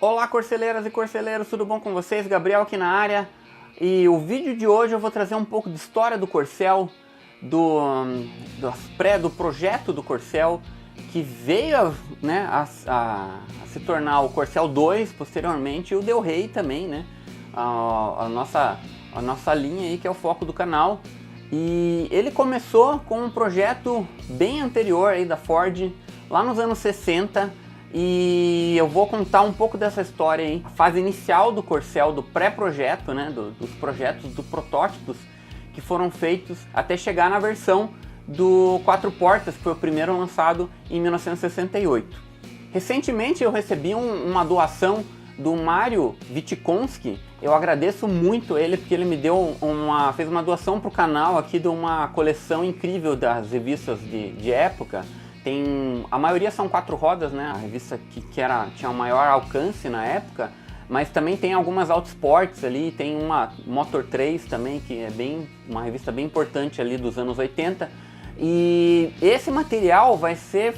Olá, corceleiras e corceleiros, tudo bom com vocês? Gabriel aqui na área. E o vídeo de hoje eu vou trazer um pouco de história do Corcel, do projeto do Corcel, que veio a se tornar o Corcel 2 posteriormente, e o Del Rey também, né? A nossa linha aí, que é o foco do canal. E ele começou com um projeto bem anterior aí da Ford, lá nos anos 60, e eu vou contar um pouco dessa história aí, a fase inicial do Corcel, do pré-projeto, né, dos projetos, dos protótipos que foram feitos até chegar na versão do 4 portas, que foi o primeiro lançado em 1968. Recentemente eu recebi uma doação do Mário Wittkowski. Eu agradeço muito ele, porque ele me deu fez uma doação para o canal aqui de uma coleção incrível das revistas de época. A maioria são 4 rodas, né? A revista tinha um maior alcance na época, mas também tem algumas Autosports ali, tem uma Motor 3 também, que é uma revista bem importante ali dos anos 80. E esse material vai ser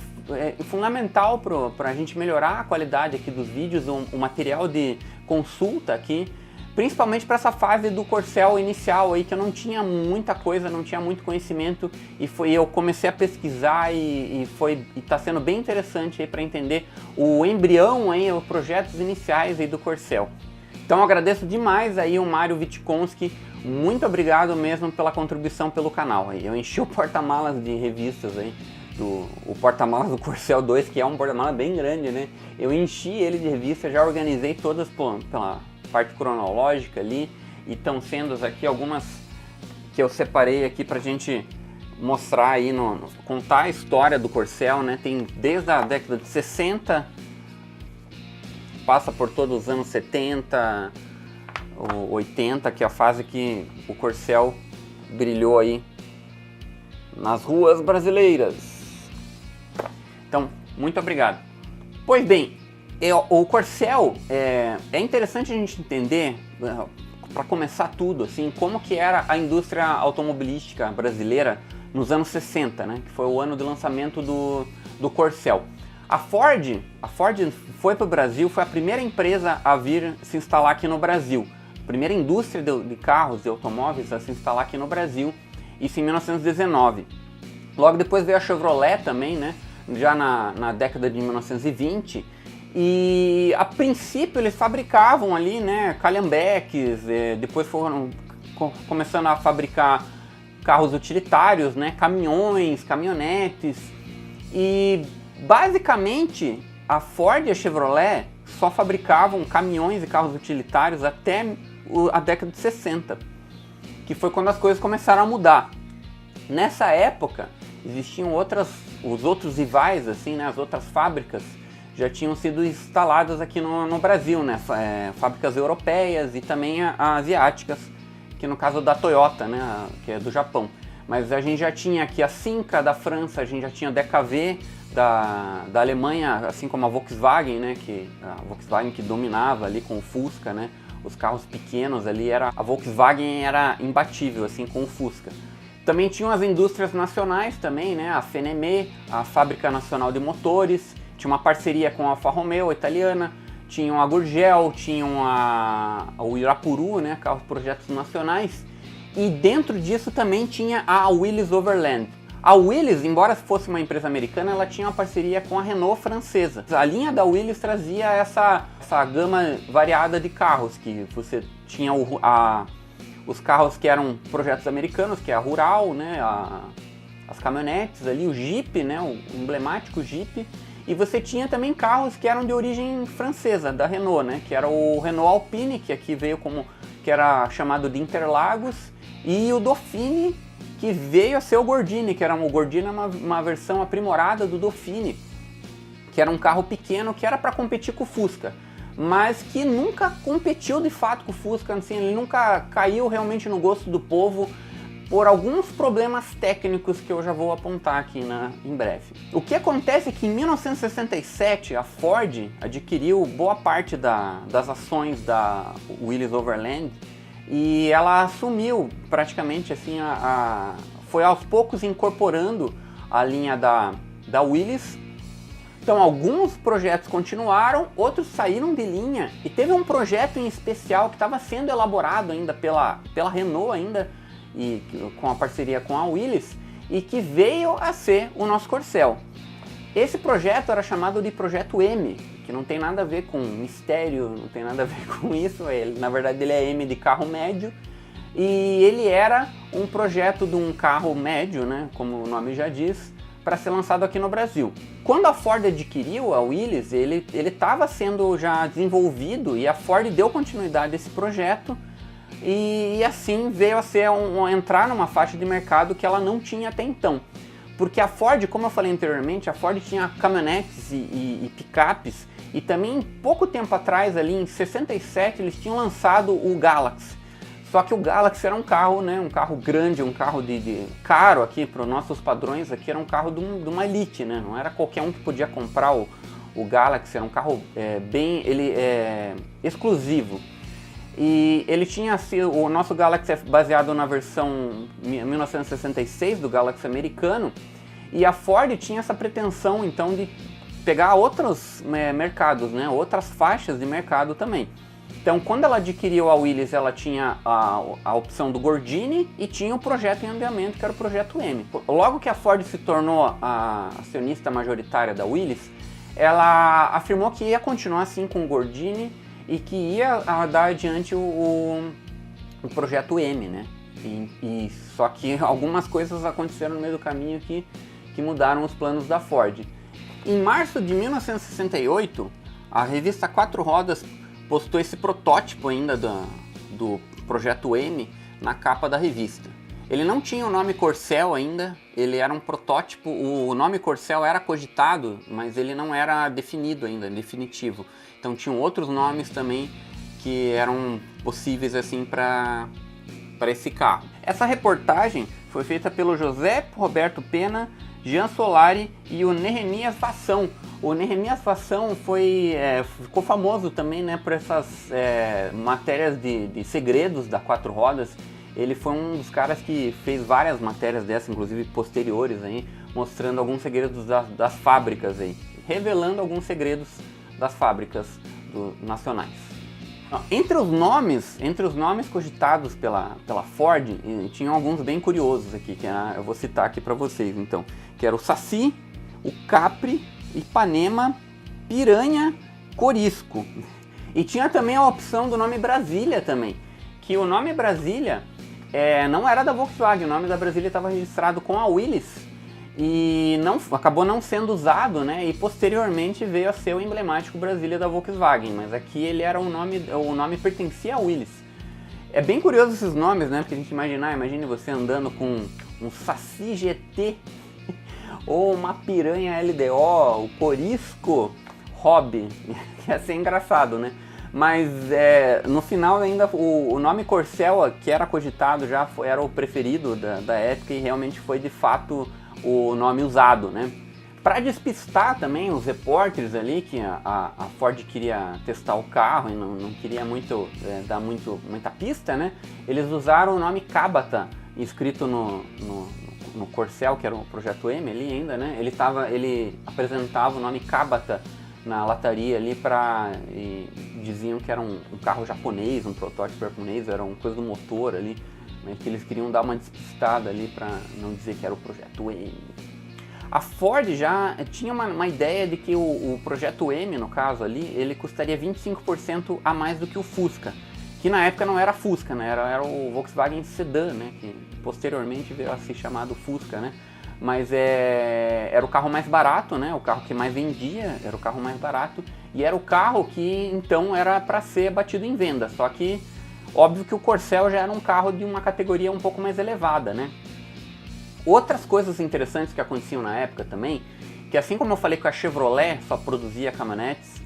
fundamental para a gente melhorar a qualidade aqui dos vídeos, o material de consulta aqui, principalmente para essa fase do Corcel inicial aí, que eu não tinha muita coisa, não tinha muito conhecimento, e eu comecei a pesquisar e está sendo bem interessante aí para entender o embrião aí, os projetos iniciais aí do Corcel. Então eu agradeço demais aí o Mário Wittkowski, muito obrigado mesmo pela contribuição pelo canal aí. Eu enchi o porta-malas de revistas aí, o porta-malas do Corcel 2, que é um porta-malas bem grande, né? Eu enchi ele de revista, já organizei todas pela parte cronológica ali, e estão sendo aqui algumas que eu separei aqui pra gente mostrar aí, contar a história do Corcel, né? Tem desde a década de 60, passa por todos os anos 70, 80, que é a fase que o Corcel brilhou aí nas ruas brasileiras. Então, muito obrigado. Pois bem, o Corcel, é interessante a gente entender, para começar tudo, assim, como que era a indústria automobilística brasileira nos anos 60, né, que foi o ano de lançamento do Corcel. A Ford foi para o Brasil, foi a primeira empresa a vir se instalar aqui no Brasil, a primeira indústria de carros, de automóveis a se instalar aqui no Brasil, isso em 1919. Logo depois veio a Chevrolet também, né, já na década de 1920, e a princípio eles fabricavam ali, né, calhambeques, depois foram começando a fabricar carros utilitários, né, caminhões, caminhonetes, e basicamente a Ford e a Chevrolet só fabricavam caminhões e carros utilitários até a década de 60, que foi quando as coisas começaram a mudar. Nessa época existiam os outros rivais, assim, né, as outras fábricas já tinham sido instaladas aqui no Brasil, né? Fábricas europeias e também asiáticas, que no caso da Toyota, né? Que é do Japão. Mas a gente já tinha aqui a Simca da França, a gente já tinha a DKW da Alemanha, assim como a Volkswagen, né? A Volkswagen que dominava ali com o Fusca, né? Os carros pequenos ali, a Volkswagen era imbatível, assim, com o Fusca. Também tinham as indústrias nacionais também, né? A FNM, a Fábrica Nacional de Motores. Tinha uma parceria com a Alfa Romeo italiana, tinham a Gurgel, tinham o Irapuru, né, carros projetos nacionais, e dentro disso também tinha a Willys Overland. A Willys, embora fosse uma empresa americana, ela tinha uma parceria com a Renault francesa. A linha da Willys trazia essa gama variada de carros, que você tinha os carros que eram projetos americanos, que é a Rural, né, as caminhonetes ali, o Jeep, né, o emblemático Jeep. E você tinha também carros que eram de origem francesa, da Renault, né? Que era o Renault Alpine, que aqui veio que era chamado de Interlagos, e o Dauphine, que veio a ser o Gordini, o Gordini é uma versão aprimorada do Dauphine, que era um carro pequeno que era para competir com o Fusca, mas que nunca competiu de fato com o Fusca, assim, ele nunca caiu realmente no gosto do povo, por alguns problemas técnicos que eu já vou apontar aqui em breve. O que acontece é que em 1967 a Ford adquiriu boa parte das ações da Willys Overland, e ela assumiu praticamente assim, foi aos poucos incorporando a linha da Willys, Então alguns projetos continuaram, outros saíram de linha, e teve um projeto em especial que estava sendo elaborado ainda pela Renault ainda, e com a parceria com a Willys, e que veio a ser o nosso Corcel. Esse projeto era chamado de Projeto M, que não tem nada a ver com mistério, não tem nada a ver com isso, na verdade ele é M de carro médio, e ele era um projeto de um carro médio, né, como o nome já diz, para ser lançado aqui no Brasil. Quando a Ford adquiriu a Willys, ele estava sendo já desenvolvido e a Ford deu continuidade a esse projeto e assim veio a ser entrar numa faixa de mercado que ela não tinha até então. Porque a Ford, como eu falei anteriormente, a Ford tinha caminhonetes e picapes, e também pouco tempo atrás, ali em 67, eles tinham lançado o Galaxy. Só que o Galaxy era um carro, né, um carro grande, um carro caro aqui para os nossos padrões, aqui era um carro de uma elite, né, não era qualquer um que podia comprar o Galaxy, era um carro exclusivo. E ele tinha, o nosso Galaxy é baseado na versão 1966 do Galaxy americano, e a Ford tinha essa pretensão então de pegar outros mercados, né, outras faixas de mercado também. Então, quando ela adquiriu a Willys, ela tinha a opção do Gordini e tinha o projeto em andamento, que era o Projeto M. Logo que a Ford se tornou a acionista majoritária da Willys, ela afirmou que ia continuar assim com o Gordini e que ia dar adiante o Projeto M, né? Só que algumas coisas aconteceram no meio do caminho que mudaram os planos da Ford. Em março de 1968, a revista Quatro Rodas postou esse protótipo ainda do Projeto M na capa da revista. Ele não tinha o nome Corcel ainda, ele era um protótipo, o nome Corcel era cogitado, mas ele não era definido ainda, definitivo. Então tinham outros nomes também que eram possíveis assim para esse carro. Essa reportagem foi feita pelo José Roberto Pena, Jean Solari e o Nehemias Fação. O Nehemias Fação ficou famoso também, né, por essas matérias de segredos da Quatro Rodas. Ele foi um dos caras que fez várias matérias dessas, inclusive posteriores, aí, mostrando alguns segredos das fábricas, aí, revelando alguns segredos das fábricas nacionais. Entre os nomes cogitados pela Ford, tinham alguns bem curiosos aqui, que eu vou citar aqui para vocês, então, que era o Saci, o Capri, Ipanema, Piranha, Corisco. E tinha também a opção do nome Brasília também, que o nome Brasília não era da Volkswagen, o nome da Brasília estava registrado com a Willys e acabou não sendo usado, né? E posteriormente veio a ser o emblemático Brasília da Volkswagen, mas aqui ele era o nome pertencia a Willys. É bem curioso esses nomes, né? Porque a gente imagine você andando com um Saci GT ou uma Piranha LDO, o Corisco Hobby, ia ser engraçado, né? Mas no final ainda o nome Corcel, que era cogitado, já era o preferido da época e realmente foi de fato o nome usado, né? Para despistar também os repórteres ali, que a Ford queria testar o carro e não queria dar muita pista, né? Eles usaram o nome Cabata, escrito no Corcel, que era o Projeto M ali ainda, né? Ele apresentava o nome Cabata na lataria ali e diziam que era um carro japonês, um protótipo japonês, era uma coisa do motor ali, mas que eles queriam dar uma despistada ali para não dizer que era o Projeto M. A Ford já tinha uma ideia de que o Projeto M, no caso ali, ele custaria 25% a mais do que o Fusca, que na época não era Fusca, né? Era o Volkswagen Sedan, né? Que posteriormente veio a ser chamado Fusca, né? Mas era o carro mais barato, né? O carro que mais vendia era o carro mais barato e era o carro que então era para ser batido em venda. Só que óbvio que o Corcel já era um carro de uma categoria um pouco mais elevada, né? Outras coisas interessantes que aconteciam na época também, que assim como eu falei que a Chevrolet só produzia caminhonetes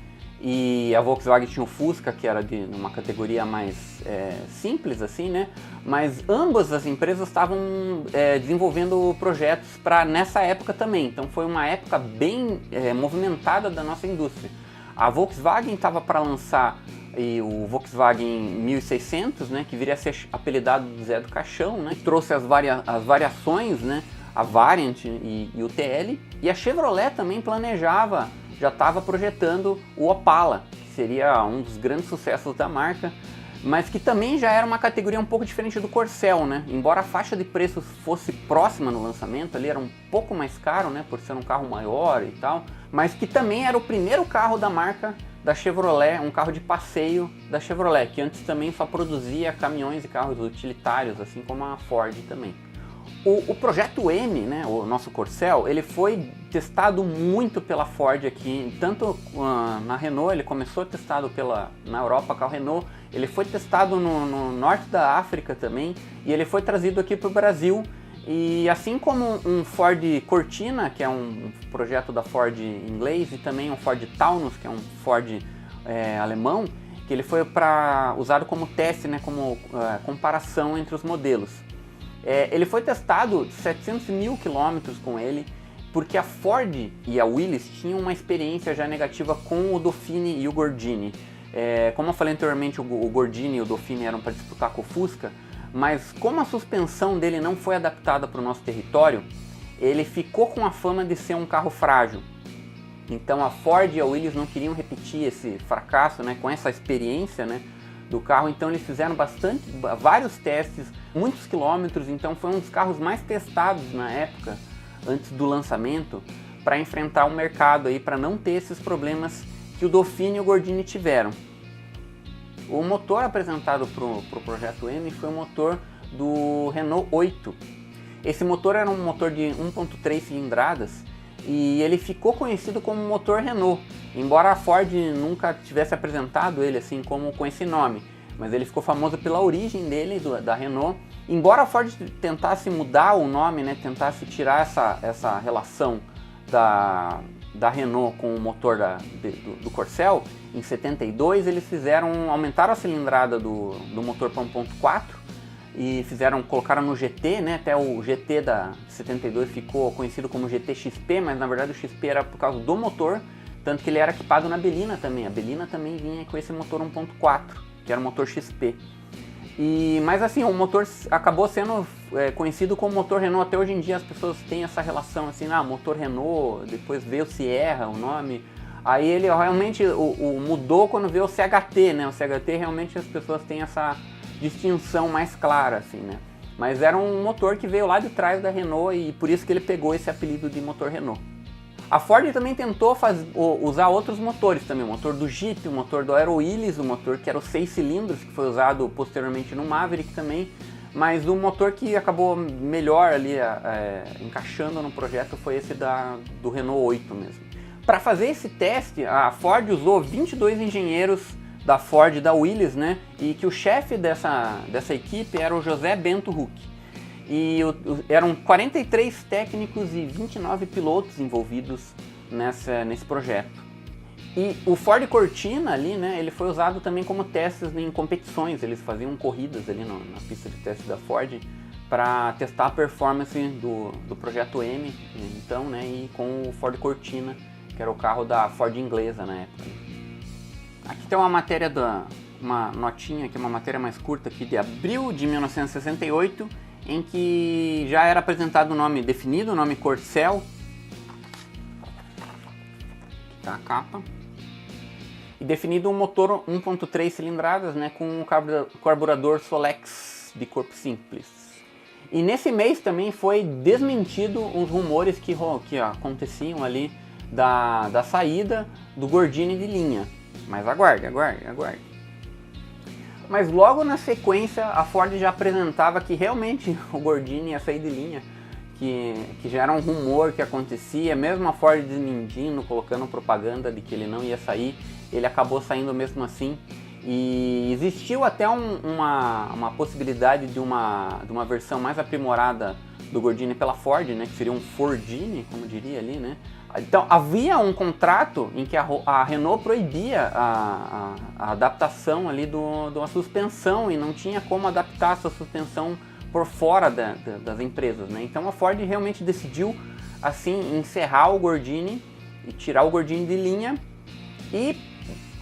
e a Volkswagen tinha o Fusca, que era de uma categoria mais simples assim, né? Mas ambas as empresas estavam desenvolvendo projetos para nessa época também. Então foi uma época bem movimentada da nossa indústria. A Volkswagen estava para lançar o Volkswagen 1600, né? Que viria a ser apelidado do Zé do Caixão, né? Que trouxe as variações, né? A Variant e o TL. E a Chevrolet também planejava já estava projetando o Opala, que seria um dos grandes sucessos da marca, mas que também já era uma categoria um pouco diferente do Corcel, né? Embora a faixa de preços fosse próxima no lançamento, ali era um pouco mais caro, né, por ser um carro maior e tal, mas que também era o primeiro carro da marca da Chevrolet, um carro de passeio da Chevrolet, que antes também só produzia caminhões e carros utilitários, assim como a Ford também. O projeto M, né, o nosso Corcel, ele foi testado muito pela Ford aqui, tanto na Renault, ele começou testado na Europa com a Renault, ele foi testado no norte da África também, e ele foi trazido aqui para o Brasil, e assim como um Ford Cortina, que é um projeto da Ford inglês, e também um Ford Taunus, que é um Ford alemão, que ele foi usado como teste, né, como comparação entre os modelos. Ele foi testado 700 mil quilômetros com ele, porque a Ford e a Willys tinham uma experiência já negativa com o Dauphine e o Gordini. Como eu falei anteriormente, o Gordini e o Dauphine eram para disputar com o Fusca, mas como a suspensão dele não foi adaptada para o nosso território, ele ficou com a fama de ser um carro frágil. Então a Ford e a Willys não queriam repetir esse fracasso, né, com essa experiência, né, do carro, então eles fizeram vários testes, muitos quilômetros, então foi um dos carros mais testados na época, antes do lançamento, para enfrentar o mercado aí, para não ter esses problemas que o Dauphine e o Gordini tiveram. O motor apresentado para o projeto M foi o motor do Renault 8. Esse motor era um motor de 1.3 cilindradas e ele ficou conhecido como motor Renault, embora a Ford nunca tivesse apresentado ele assim como com esse nome, mas ele ficou famoso pela origem dele, da Renault. Embora a Ford tentasse mudar o nome, né, tentasse tirar essa relação da Renault com o motor do Corcel, em 72 eles aumentaram a cilindrada do motor para 1.4 e colocaram no GT, né? Até o GT da 72 ficou conhecido como GT XP, mas na verdade o XP era por causa do motor, tanto que ele era equipado na Belina também. A Belina também vinha com esse motor 1.4, que era o motor XP. Mas assim, o motor acabou sendo conhecido como motor Renault. Até hoje em dia as pessoas têm essa relação assim, motor Renault, depois veio o Sierra, o nome. Aí ele realmente mudou quando veio o CHT, né? O CHT realmente as pessoas têm essa distinção mais clara, assim, né? Mas era um motor que veio lá de trás da Renault e por isso que ele pegou esse apelido de motor Renault. A Ford também tentou usar outros motores também, o motor do Jeep, o motor do Aero Willys, o motor que era o 6 cilindros, que foi usado posteriormente no Maverick também, mas o motor que acabou melhor ali encaixando no projeto foi esse do Renault 8 mesmo. Para fazer esse teste, a Ford usou 22 engenheiros da Ford e da Willys, né, e que o chefe dessa equipe era o José Bento Huck. E eram 43 técnicos e 29 pilotos envolvidos nesse projeto. E o Ford Cortina ali, né, ele foi usado também como testes em competições, eles faziam corridas ali na pista de teste da Ford para testar a performance do projeto M, então, né, e com o Ford Cortina, que era o carro da Ford inglesa na época. Aqui tem uma matéria, uma notinha aqui, uma matéria mais curta aqui de abril de 1968, em que já era apresentado o nome definido, o nome Corcel. Aqui tá a capa. E definido um motor 1.3 cilindradas, né, com um carburador Solex de corpo simples. E nesse mês também foi desmentido os rumores que aconteciam ali da saída do Gordini de linha. Mas aguarde. Mas logo na sequência a Ford já apresentava que realmente o Gordini ia sair de linha, que já era um rumor que acontecia, mesmo a Ford desmentindo, colocando propaganda de que ele não ia sair, ele acabou saindo mesmo assim. E existiu até uma possibilidade de uma versão mais aprimorada do Gordini pela Ford, né, que seria um Fordini, como diria ali, né? Então havia um contrato em que a Renault proibia a adaptação ali de uma suspensão e não tinha como adaptar essa suspensão por fora das empresas, né? Então a Ford realmente decidiu assim encerrar o Gordini e tirar o Gordini de linha, e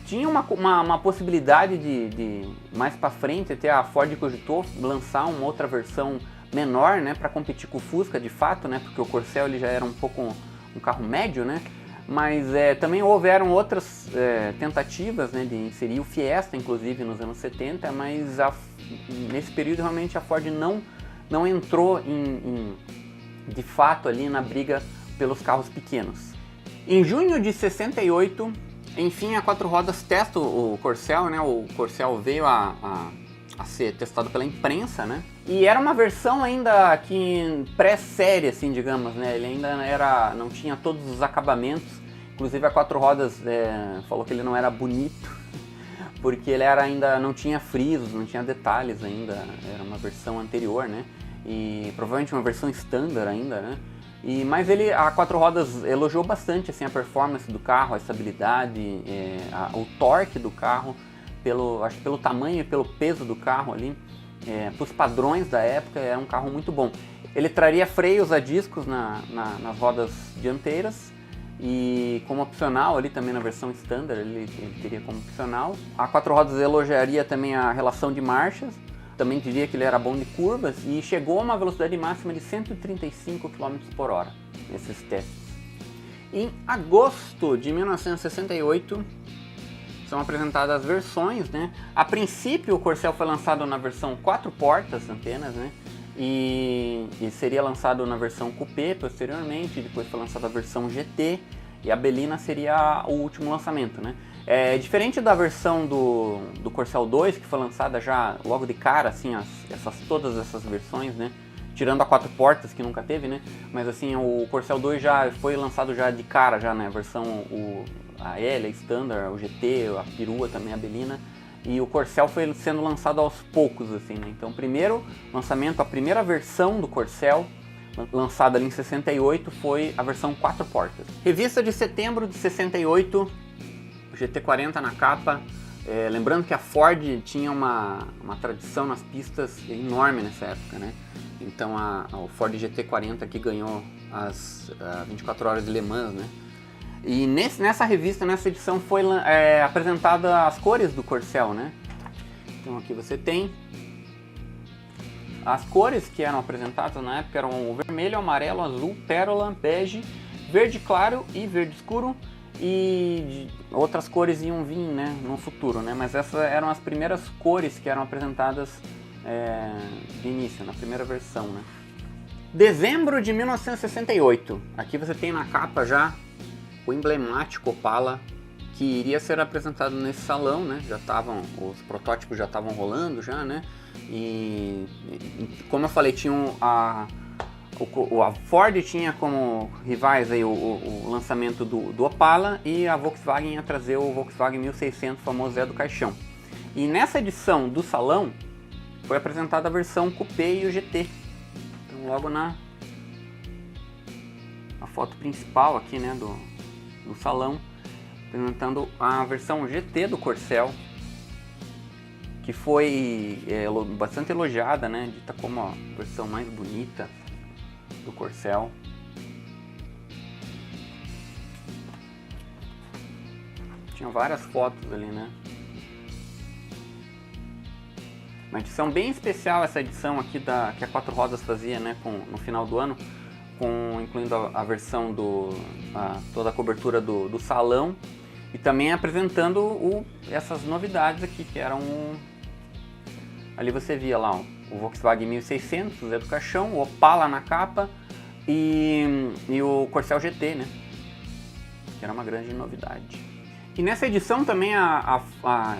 tinha uma possibilidade de mais para frente, até a Ford cogitou lançar uma outra versão menor, né, para competir com o Fusca de fato, né, porque o Corcel ele já era um carro médio, né, Mas também houveram outras tentativas, né, de inserir o Fiesta, inclusive, nos anos 70, mas nesse período realmente a Ford não entrou de fato ali na briga pelos carros pequenos. Em junho de 68, enfim, a Quatro Rodas testa o Corcel, né? O Corcel veio a ser testado pela imprensa, né? E era uma versão ainda que pré-série, assim, digamos, né? Ele ainda não tinha todos os acabamentos. Inclusive a Quatro Rodas falou que ele não era bonito, porque ele ainda não tinha frisos, não tinha detalhes ainda. Era uma versão anterior, né? E provavelmente uma versão standard ainda, né? Mas a Quatro Rodas elogiou bastante assim, a performance do carro, a estabilidade, o torque do carro, acho que pelo tamanho e pelo peso do carro ali, para os padrões da época, era um carro muito bom. Ele traria freios a discos nas rodas dianteiras e como opcional ali também na versão standard, ele teria como opcional. A Quatro Rodas elogiaria também a relação de marchas, também diria que ele era bom de curvas e chegou a uma velocidade máxima de 135 km por hora nesses testes. Em agosto de 1968 são apresentadas as versões, né? A princípio o Corcel foi lançado na versão 4 portas apenas, né? E seria lançado na versão Coupé posteriormente, depois foi lançada a versão GT e a Belina seria o último lançamento, né? Diferente da versão do Corcel 2, que foi lançada já logo de cara, assim, todas essas versões, né? Tirando a 4 portas, que nunca teve, né? Mas assim, o Corcel 2 já foi lançado já de cara, já, né? A versão, a L, a Standard, o GT, a Perua também, a Belina. E o Corcel foi sendo lançado aos poucos, assim, né? Então, primeiro lançamento, a primeira versão do Corcel, lançada ali em 68, foi a versão 4 portas. Revista de setembro de 68, GT40 na capa. Lembrando que a Ford tinha uma tradição nas pistas enorme nessa época, né? Então o Ford GT40 aqui ganhou as 24 horas de Le Mans, né? E nessa revista, nessa edição, foi apresentada as cores do Corcel, né? Então aqui você tem as cores que eram apresentadas na época, eram o vermelho, amarelo, azul, pérola, bege, verde claro e verde escuro. E outras cores iam vir, né, no futuro, né? Mas essas eram as primeiras cores que eram apresentadas de início, na primeira versão, né? Dezembro de 1968. Aqui você tem na capa já o emblemático Opala que iria ser apresentado nesse salão, né? Os protótipos já estavam rolando já, né? E como eu falei, tinham a Ford tinha como rivais aí o lançamento do Opala e a Volkswagen ia trazer o Volkswagen 1600, famoso Zé do Caixão. E nessa edição do salão foi apresentada a versão Coupé e o GT. Então logo na foto principal aqui, né, do salão, apresentando a versão GT do Corcel, que foi bastante elogiada, né, dita como a versão mais bonita do Corcel. Tinha várias fotos ali, né? Uma edição bem especial, essa edição aqui que a Quatro Rodas fazia, né, no final do ano, incluindo a versão toda a cobertura do salão e também apresentando essas novidades aqui, que eram ali você via lá o Volkswagen 1600, o Zé do Caixão, o Opala na capa e o Corcel GT, né? Que era uma grande novidade. E nessa edição também ela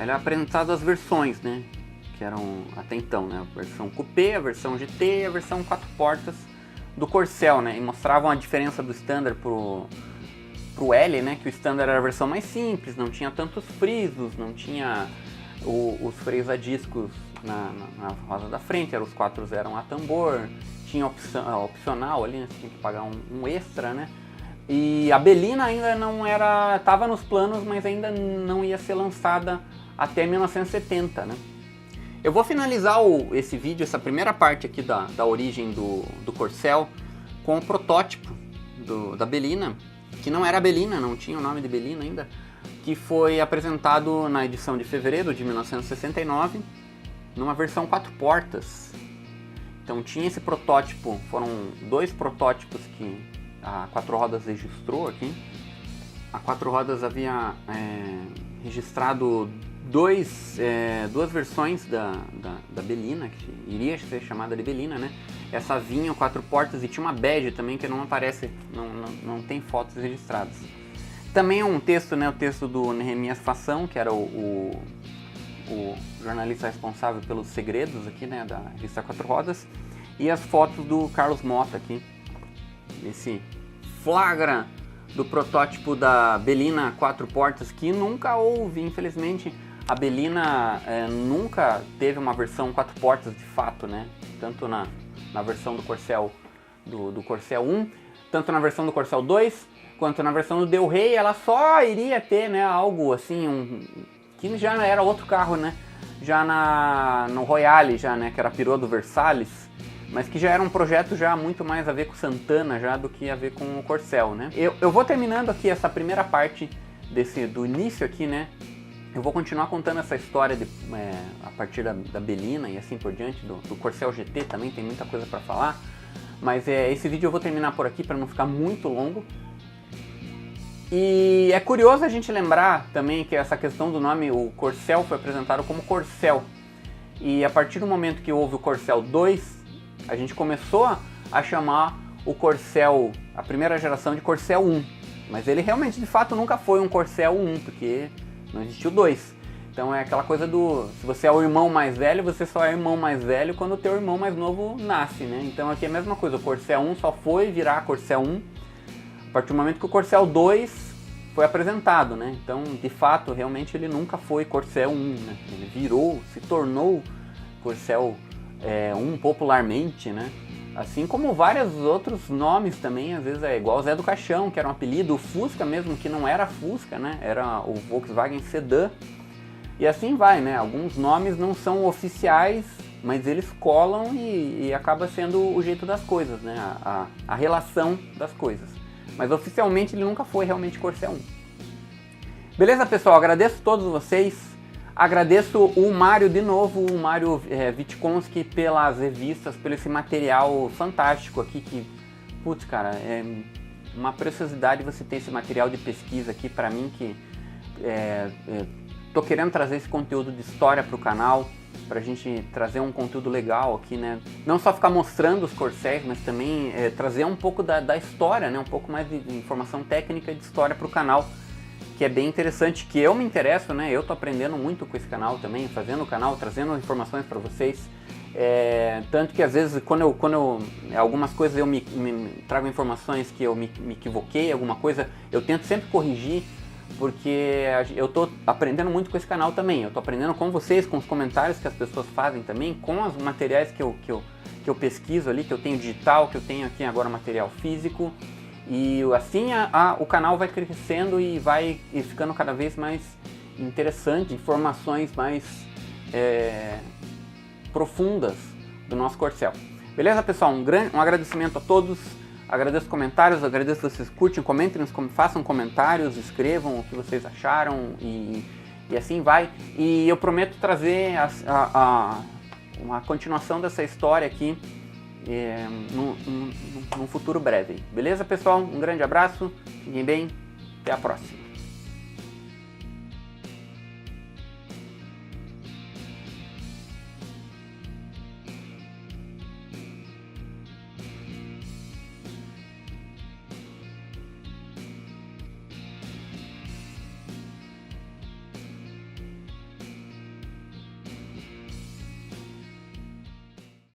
é apresentada as versões, né? Que eram até então, né? A versão Coupé, a versão GT e a versão 4 portas do Corcel, né? E mostravam a diferença do Standard pro L, né? Que o Standard era a versão mais simples, não tinha tantos frisos, não tinha os freios a discos na roda da frente, os 4 eram a tambor, tinha opcional ali, né? Você tinha que pagar um extra, né? E a Belina ainda não estava nos planos, mas ainda não ia ser lançada até 1970, né? Eu vou finalizar esse vídeo, essa primeira parte aqui da origem do Corcel, com o protótipo da Belina, que não era Belina, não tinha o nome de Belina ainda, que foi apresentado na edição de fevereiro de 1969, numa versão 4 portas. Então tinha esse protótipo, foram 2 protótipos que a Quatro Rodas registrou aqui. a Quatro Rodas havia registrado duas versões da Bellina, que iria ser chamada de Bellina, né? Essa vinha 4 portas e tinha uma bege também que não aparece, não tem fotos registradas. Também é um texto, né? O texto do Nehemias Fação, que era o jornalista responsável pelos segredos aqui, né? Da revista Quatro Rodas. E as fotos do Carlos Mota aqui, esse flagra do protótipo da Bellina 4 portas, que nunca houve, infelizmente. A Bellina nunca teve uma versão 4 portas de fato, né? Tanto na versão do Corcel do Corcel 1, tanto na versão do Corcel 2, quanto na versão do Del Rey. Ela só iria ter, né, algo assim, que já era outro carro, né? Já no Royale, já, né, que era a perua do Versalhes, mas que já era um projeto já muito mais a ver com Santana já do que a ver com o Corcel, né? Eu vou terminando aqui essa primeira parte do início aqui, né? Eu vou continuar contando essa história a partir da Bellina e assim por diante, do Corcel GT também, tem muita coisa para falar. Mas esse vídeo eu vou terminar por aqui para não ficar muito longo. E é curioso a gente lembrar também que essa questão do nome, o Corcel foi apresentado como Corcel. E a partir do momento que houve o Corcel 2, a gente começou a chamar o Corcel, a primeira geração, de Corcel 1. Mas ele realmente, de fato, nunca foi um Corcel 1, porque não existiu 2. Então é aquela coisa se você é o irmão mais velho, você só é irmão mais velho quando o teu irmão mais novo nasce, né? Então aqui é a mesma coisa, o Corcel 1 só foi virar Corcel 1 a partir do momento que o Corcel 2 foi apresentado, né? Então, de fato, realmente ele nunca foi Corcel 1, né? Ele se tornou Corcel 1 popularmente, né? Assim como vários outros nomes também, às vezes é igual o Zé do Caixão, que era um apelido, o Fusca mesmo, que não era Fusca, né? Era o Volkswagen Sedan. E assim vai, né? Alguns nomes não são oficiais, mas eles colam e acaba sendo o jeito das coisas, né? A relação das coisas. Mas oficialmente ele nunca foi realmente Corcel 1. Beleza, pessoal? Agradeço a todos vocês. Agradeço o Mário de novo, o Mário Vitkonski, pelas revistas, pelo esse material fantástico aqui que, putz, cara, é uma preciosidade você ter esse material de pesquisa aqui para mim, que tô querendo trazer esse conteúdo de história para o canal, pra gente trazer um conteúdo legal aqui, né? Não só ficar mostrando os corcéis, mas também trazer um pouco da história, né? Um pouco mais de informação técnica de história para o canal, que é bem interessante, que eu me interesso, né? Eu tô aprendendo muito com esse canal também, fazendo o canal, trazendo informações para vocês. Tanto que às vezes quando eu algumas coisas eu me trago informações que eu me equivoquei, alguma coisa, eu tento sempre corrigir, porque eu tô aprendendo muito com esse canal também. Eu tô aprendendo com vocês, com os comentários que as pessoas fazem também, com os materiais que eu pesquiso ali, que eu tenho digital, que eu tenho aqui agora material físico. E assim o canal vai crescendo e vai ficando cada vez mais interessante, informações mais profundas do nosso Corcel. Beleza, pessoal? Um agradecimento a todos. Agradeço os comentários, agradeço que vocês curtem, comentem, façam comentários, escrevam o que vocês acharam e assim vai. E eu prometo trazer uma continuação dessa história aqui num futuro breve. Beleza, pessoal? Um grande abraço, fiquem bem, até a próxima.